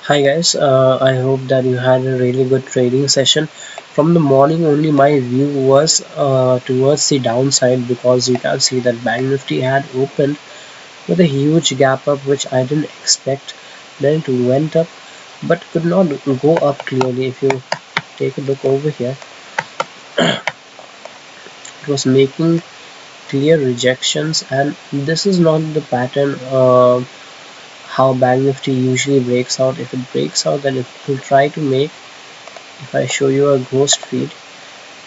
Hi guys, I hope that you had a really good trading session. From the morning only my view was towards the downside because you can see that Bank Nifty had opened with a huge gap up which I didn't expect. Then it went up but could not go up clearly. If you take a look over here, it was making clear rejections, and this is not the pattern how Bank Nifty usually breaks out. If it breaks out, then it will try to make, if I show you a ghost feed,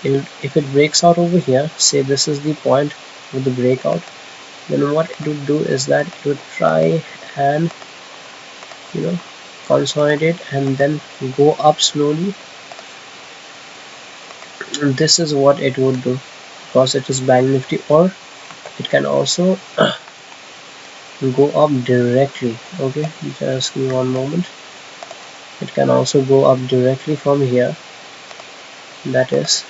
if it breaks out over here, say this is the point with the breakout, then what it would do is that it would try and you know consolidate and then go up slowly. And this is what it would do because it is Bank Nifty, or it can also go up directly. Okay, just give me one moment. It can also go up directly from here. That is,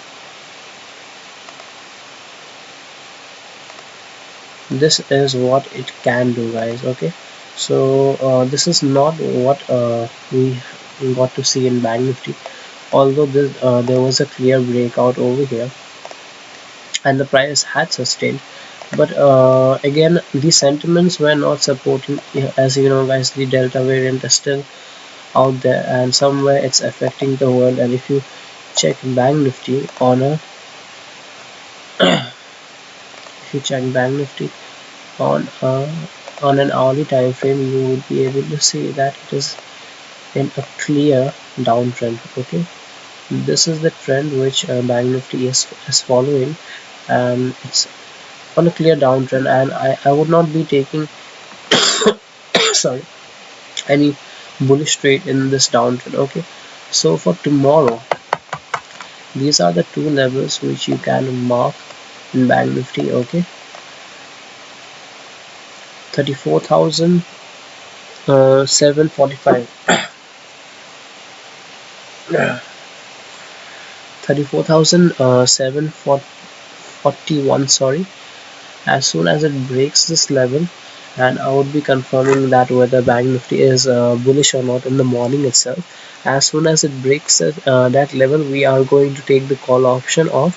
this is what it can do, guys. Okay, so this is not what we got to see in Bank Nifty, although there was a clear breakout over here and the price had sustained, but again the sentiments were not supporting. As you know guys, the Delta variant is still out there and somewhere it's affecting the world. And if you check Bank Nifty on a if you check Bank Nifty on an hourly time frame, you would be able to see that it is in a clear downtrend. Okay, this is the trend which Bank Nifty is following, and it's on a clear downtrend, and I would not be taking sorry, any bullish trade in this downtrend. Okay, so for tomorrow, these are the two levels which you can mark in Bank Nifty. Okay, 34,745, 34,741, sorry. As soon as it breaks this level, and I would be confirming that whether Bank Nifty is bullish or not in the morning itself. As soon as it breaks that level, we are going to take the call option of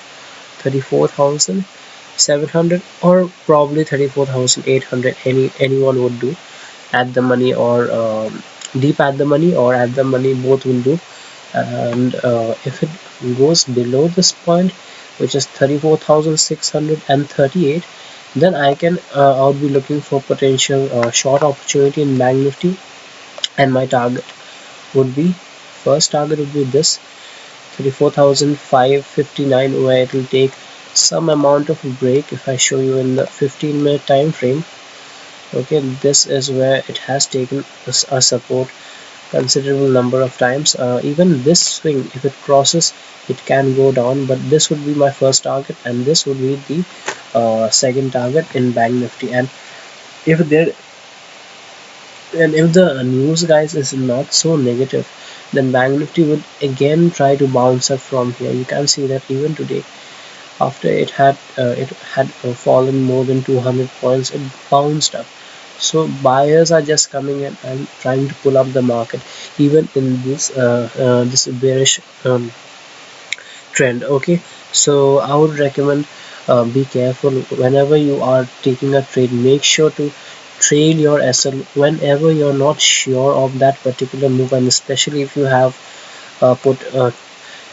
34,700 or probably 34,800. Anyone would do, at the money or deep at the money or at the money, both will do. And if it goes below this point, which is 34,638, then I'll be looking for potential short opportunity in Bank Nifty, and my target would be, first target would be this 34,559, where it will take some amount of break. If I show you in the 15-minute time frame, okay, this is where it has taken a support considerable number of times. Even this swing, if it crosses, it can go down, but this would be my first target, and this would be the second target in Bank Nifty. If there if the news, guys, is not so negative, then Bank Nifty would again try to bounce up from here. You can see that even today, after it had fallen more than 200 points, it bounced up. So buyers are just coming in and trying to pull up the market even in this bearish trend. Okay, so I would recommend, be careful whenever you are taking a trade. Make sure to trail your SL whenever you're not sure of that particular move, and especially if you have put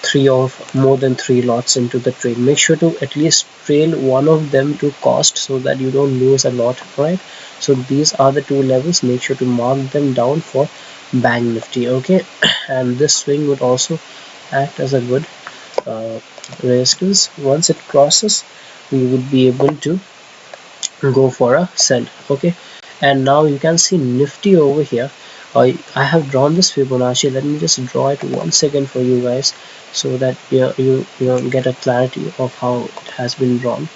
three or more than three lots into the trade. Make sure to at least trail one of them to cost so that you don't lose a lot, right? So these are the two levels. Make sure to mark them down for Bank Nifty. Okay, and this swing would also act as a good uh, resistance. Once it crosses, we would be able to go for a sell. Okay, and now you can see Nifty over here. I have drawn this Fibonacci. Let me just draw it once again for you guys, so that you get a clarity of how it has been drawn.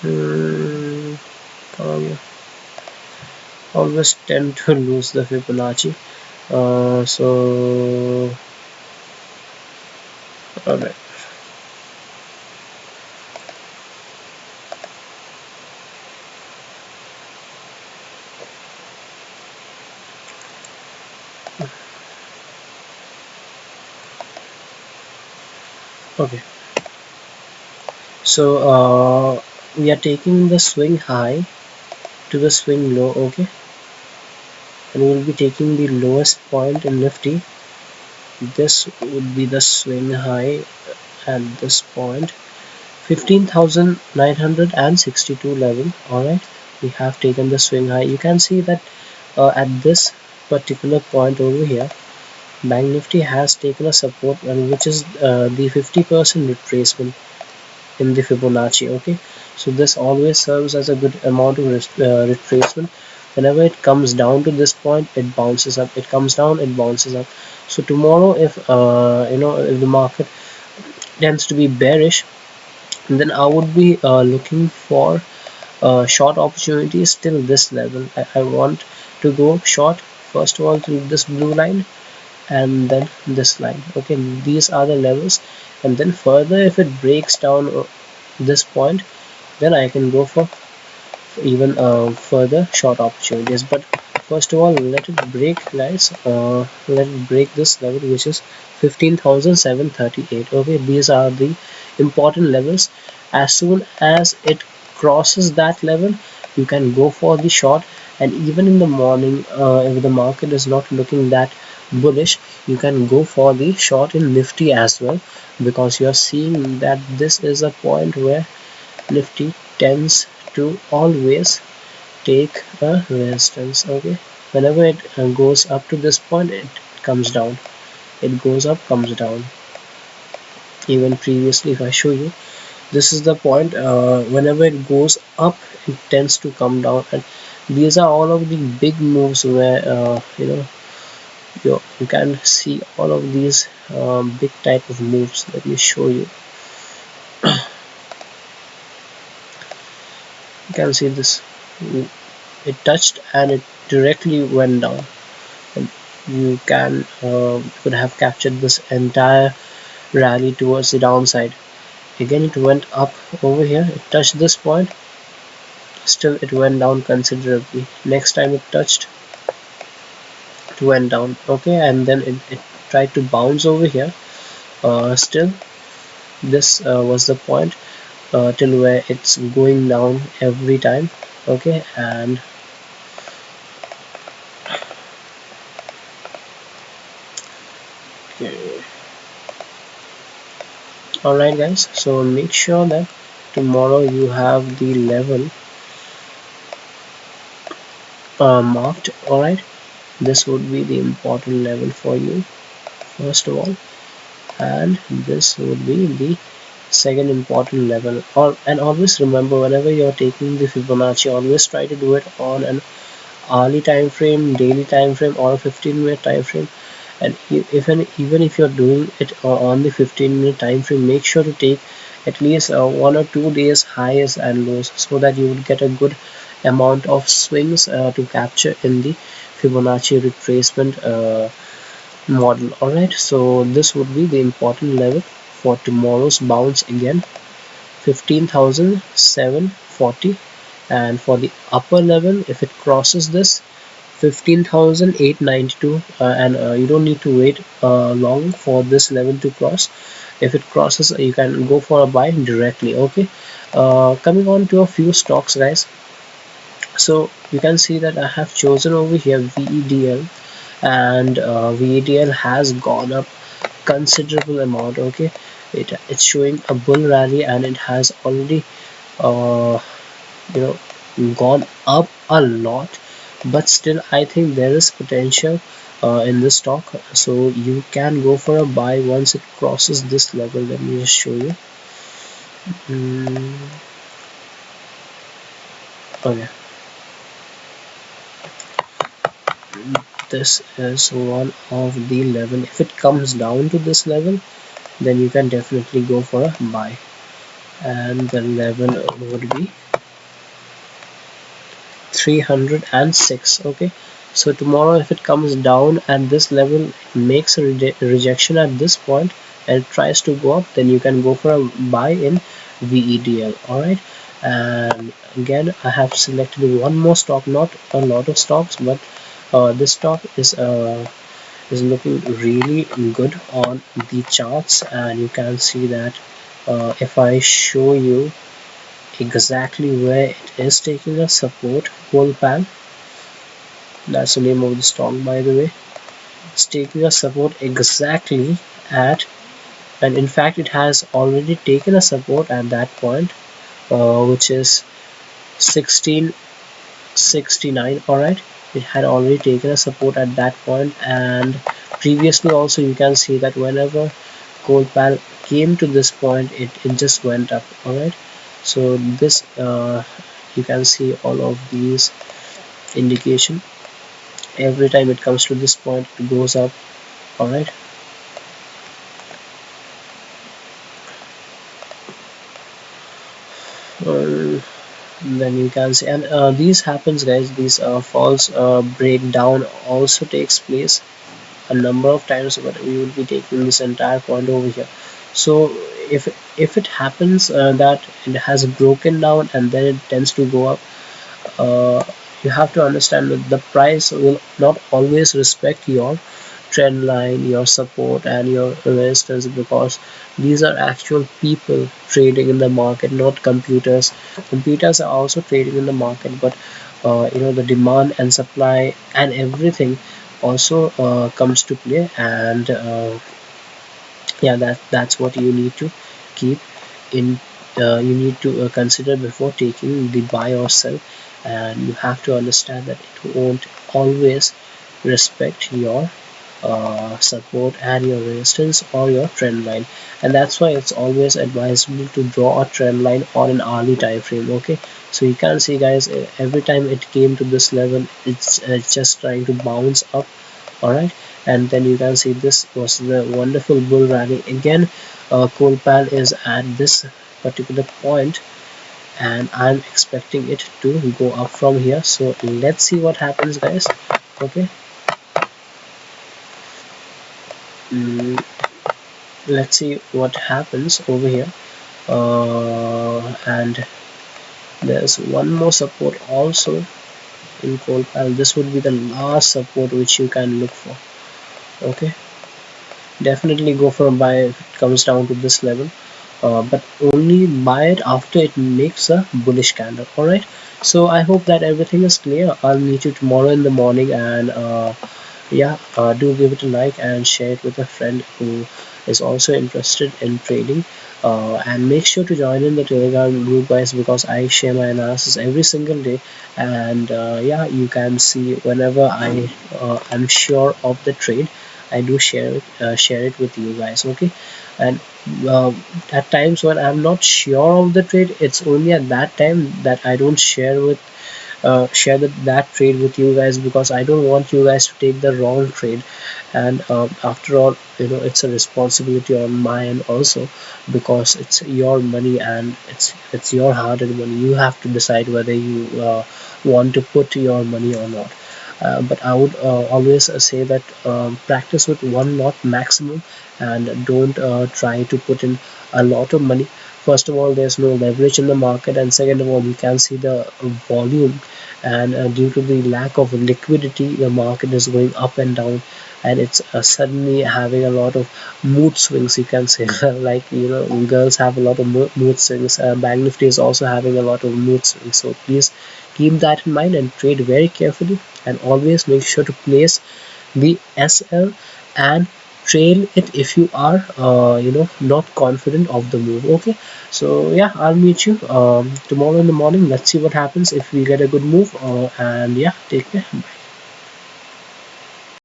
Hmm, I always tend to lose the Fibonacci. So alright. Okay, so we are taking the swing high to the swing low. Okay, and we'll be taking the lowest point in nifty. This would be the swing high at this point, 15,962 level. All right, we have taken the swing high. You can see that at this particular point over here, bank nifty has taken a support, and which is the 50% retracement in the Fibonacci. Okay, so this always serves as a good amount of retracement. Whenever it comes down to this point, it bounces up. It comes down, it bounces up. So tomorrow, if if the market tends to be bearish, then I would be looking for short opportunities till this level. I want to go short first of all to this blue line and then this line. Okay, these are the levels, and then further if it breaks down this point, then I can go for even further short opportunities. But first of all, let it break, guys. Let it break this level, which is 15,738. Okay, these are the important levels. As soon as it crosses that level, you can go for the short. And even in the morning, if the market is not looking that bullish, you can go for the short in nifty as well, because you are seeing that this is a point where nifty tends to always take a resistance. Okay, whenever it goes up to this point, it comes down. It goes up, comes down. Even previously, if I show you, this is the point. Whenever it goes up, it tends to come down, and these are all of the big moves where you can see all of these big type of moves. Let me show you. You can see this. It touched and it directly went down. And you could have captured this entire rally towards the downside. Again, it went up over here. It touched this point. Still, it went down considerably. Next time it touched, it went down. Okay, and then it tried to bounce over here. Still, this was the point till where it's going down every time. Okay, and okay. Alright guys, so make sure that tomorrow you have the level marked. Alright, this would be the important level for you first of all, and this would be the second important level. And always remember, whenever you're taking the Fibonacci, always try to do it on an hourly time frame, daily time frame, or a 15-minute time frame. And even if you're doing it on the 15-minute time frame, make sure to take at least 1 or 2 days highs and lows, so that you would get a good amount of swings to capture in the Fibonacci retracement model. Alright, so this would be the important level for tomorrow's bounce again, 15,740. And for the upper level, if it crosses this 15,892, and you don't need to wait long for this level to cross. If it crosses, you can go for a buy directly. Okay, coming on to a few stocks, guys. So you can see that I have chosen over here VEDL, and VEDL has gone up considerable amount. Okay, it's showing a bull rally, and it has already uh, you know gone up a lot, but still I think there is potential in this stock, so you can go for a buy once it crosses this level. Let me just show you. mm, okay, this is one of the level. If it comes down to this level, then you can definitely go for a buy, and the level would be 306. Okay, so tomorrow if it comes down at this level, makes a rejection at this point and tries to go up, then you can go for a buy in VEDL. All right, and again I have selected one more stock, not a lot of stocks, but this stock is is looking really good on the charts, and you can see that if I show you exactly where it is taking a support, Volpan, that's the name of the stock by the way, it's taking a support exactly at, and in fact it has already taken a support at that point, which is 1669. Alright, it had already taken a support at that point, and previously also you can see that whenever gold pal came to this point, it just went up. Alright, so this you can see all of these indication. Every time it comes to this point, it goes up. Alright, uh, then you can see, and these happens guys, these false breakdown also takes place a number of times, but we will be taking this entire point over here. So if it happens that it has broken down and then it tends to go up, uh, you have to understand that the price will not always respect your trend line, your support, and your resistance, because these are actual people trading in the market, not computers. Computers are also trading in the market, but the demand and supply and everything also comes to play, and yeah, that's what you need to keep in, you need to consider before taking the buy or sell, and you have to understand that it won't always respect your support and your resistance or your trend line, and that's why it's always advisable to draw a trend line on an hourly time frame. Okay, so you can see guys, every time it came to this level, it's just trying to bounce up. Alright, and then you can see this was the wonderful bull rally again. Coal pal is at this particular point, and I'm expecting it to go up from here, so let's see what happens guys. Okay, mm, let's see what happens over here, and there's one more support also in coal pal. This would be the last support which you can look for. Okay, definitely go for a buy if it comes down to this level, but only buy it after it makes a bullish candle. Alright, so I hope that everything is clear. I'll meet you tomorrow in the morning, and yeah, do give it a like and share it with a friend who is also interested in trading, and make sure to join in the telegram group guys, because I share my analysis every single day, and yeah, you can see whenever I'm sure of the trade, I do share it with you guys. Okay, and uh, at times when I'm not sure of the trade, it's only at that time that I don't share that trade with you guys, because I don't want you guys to take the wrong trade, and after all, it's a responsibility on my end also, because it's your money and it's your hard-earned money. You have to decide whether you want to put your money or not. But I would always say that practice with one lot maximum, and don't try to put in a lot of money. First of all, there's no leverage in the market, and second of all, you can see the volume, and due to the lack of liquidity, the market is going up and down, and it's suddenly having a lot of mood swings, you can say. Like, girls have a lot of mood swings. Bank Nifty is also having a lot of mood swings, so please keep that in mind and trade very carefully, and always make sure to place the SL and trail it if you are not confident of the move. Okay, so yeah, I'll meet you tomorrow in the morning. Let's see what happens if we get a good move, and yeah, take care.